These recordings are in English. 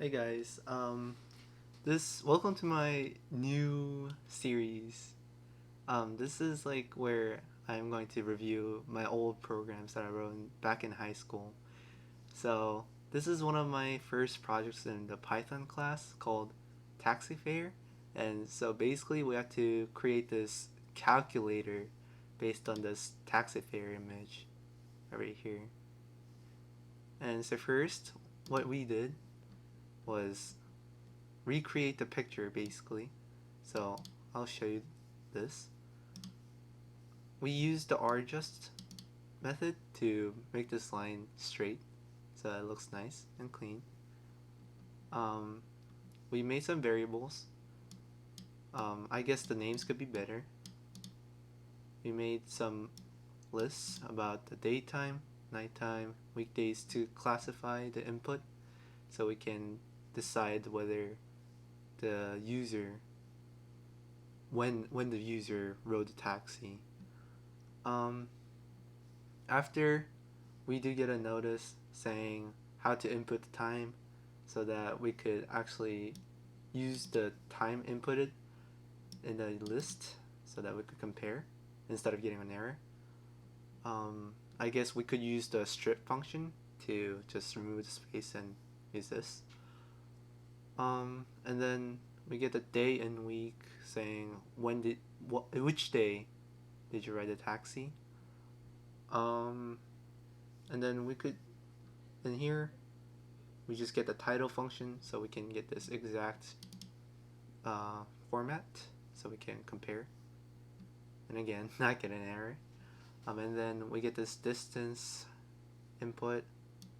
Hey guys, this welcome to my new series. This is like where I'm going to review my old programs that I wrote back in high school. So this is one of my first projects in the Python class called Taxifare, and so basically we have to create this calculator based on this Taxifare image right here. And so first, what we did was recreate the picture basically. So I'll show you this. We used the rjust method to make this line straight so it looks nice and clean. Um, we made some variables. I guess the names could be better. We made some lists about the daytime, nighttime, weekdays to classify the input so we can decide whether the user when the user rode the taxi. Um, After we do get a notice saying how to input the time so that we could actually use the time inputted in the list so that we could compare instead of getting an error. I guess we could use the strip function to just remove the space and use this. And then we get the day and week saying which day did you ride the taxi. Um, and then we could in here we just get the title function so we can get this exact format so we can compare and again not get an error. And then we get this distance input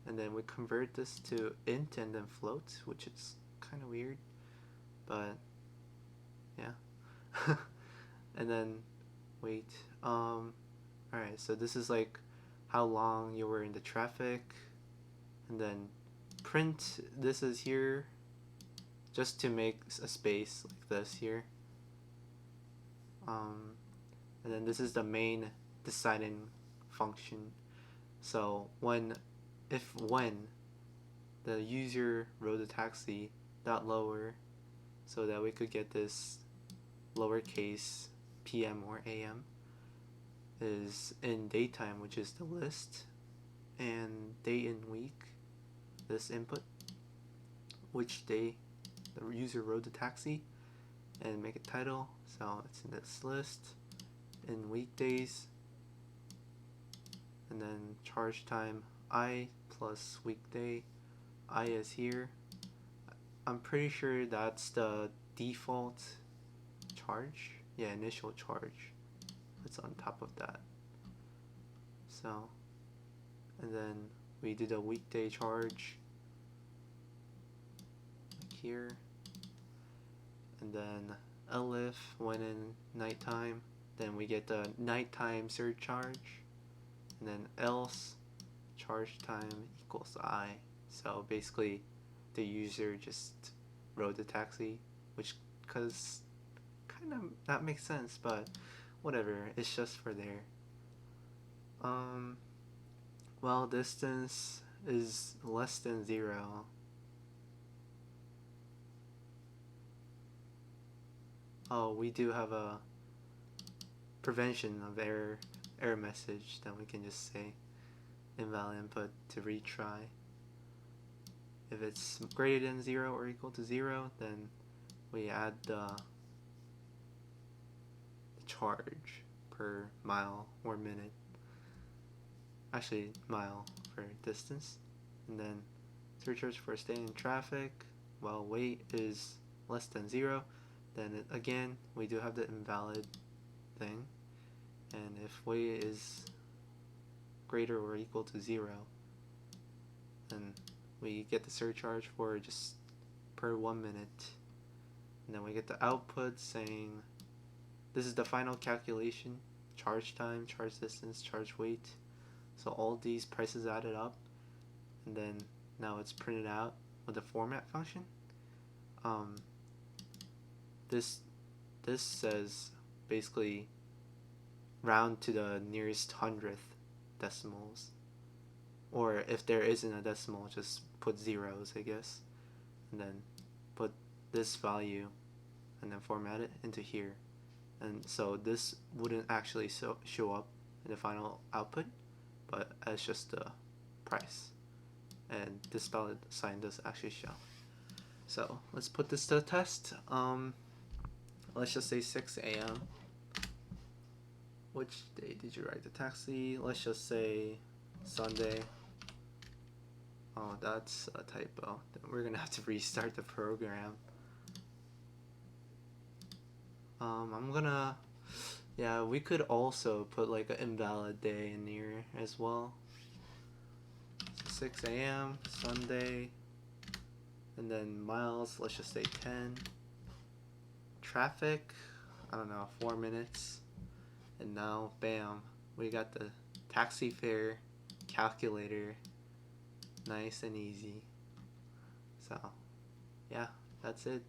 and then we convert this to int and then float, which is kind of weird, but yeah. And then wait, alright, so this is like how long you were in the traffic, and then print this is here just to make a space like this here. Um, and then this is the main deciding function. So when the user rode the taxi, dot lower, so that we could get this lowercase PM or AM is in daytime, which is the list, and day and week, this input, which day the user rode the taxi, and make a title, so it's in this list. In weekdays, and then charge time I plus weekday. I is here. I'm pretty sure that's the default charge. Yeah, initial charge. It's on top of that. So, and then we do the weekday charge like here, and then elif when in nighttime. Then we get the nighttime surcharge, and then else charge time equals I. So basically, the user just rode the taxi, which cause kind of that makes sense, but whatever. It's just for there. Um, well, distance is less than 0. Oh, we do have a prevention of error message that we can just say invalid input to retry. If it's greater than 0 or equal to 0, then we add the charge per mile or minute. Actually, mile for distance. And then surcharge for staying in traffic. While wait is less than 0, then again, we do have the invalid thing. And if wait is greater or equal to 0, then we get the surcharge for just per 1 minute. And then we get the output saying this is the final calculation, charge time, charge distance, charge weight. So all these prices added up, and then now it's printed out with the format function. Um, this says basically round to the nearest hundredth decimals, or if there isn't a decimal, just put zeros, I guess. and then put this value and then format it into here. And so this wouldn't actually show up in the final output, but as just the price. And this dollar sign does actually show. So let's put this to the test. Let's just say 6 a.m. Which day did you ride the taxi? Let's just say Sunday. Oh, that's a typo. We're gonna have to restart the program. Yeah, we could also put like an invalid day in here as well. So 6 a.m. Sunday, and then miles, let's just say 10. Traffic, I don't know, 4 minutes. And now, bam, we got the taxi fare calculator. Nice and easy. So, yeah, that's it.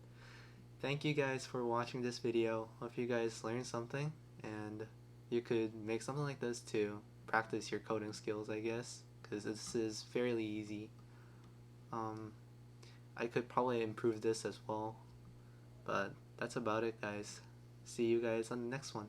Thank you guys for watching this video. Hope you guys learned something, and you could make something like this to practice your coding skills, I guess, because this is fairly easy. I could probably improve this as well, but that's about it, guys. See you guys on the next one.